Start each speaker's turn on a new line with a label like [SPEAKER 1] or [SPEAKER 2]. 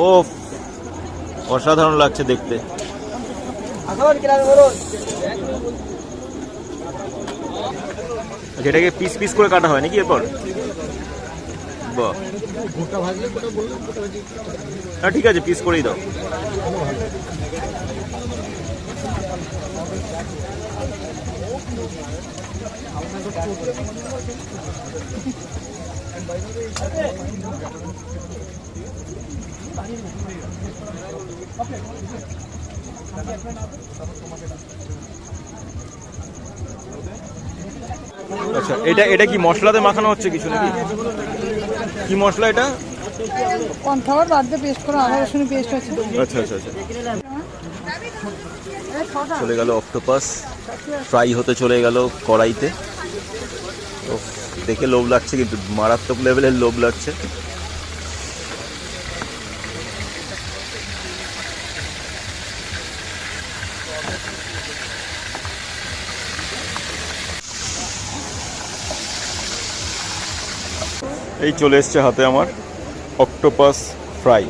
[SPEAKER 1] ও অসাধারণ লাগছে দেখতে। যেটাকে পিস পিস করে কাটা হয় নাকি এরপর? বাহ, হ্যাঁ ঠিক আছে, পিস করেই দাও। আচ্ছা, এটা এটা কি মশলাতে মাখানো হচ্ছে কিছু নাকি? কি মশলা এটা?
[SPEAKER 2] কর্নফ্লাওয়ার বাদ দিয়ে পেস্ট করা আদা রসুন পেস্ট আছে।
[SPEAKER 1] আচ্ছা আচ্ছা আচ্ছা। চলে গেল অক্টোপাস, ফ্রাই হতে চলে গেল কড়াইতে। উফ, দেখে লোভ লাগছে, কিন্তু মারাত্মক লেভেলের লোভ লাগছে। এই চলে এসছে হাতে আমার অক্টোপাস ফ্রাই।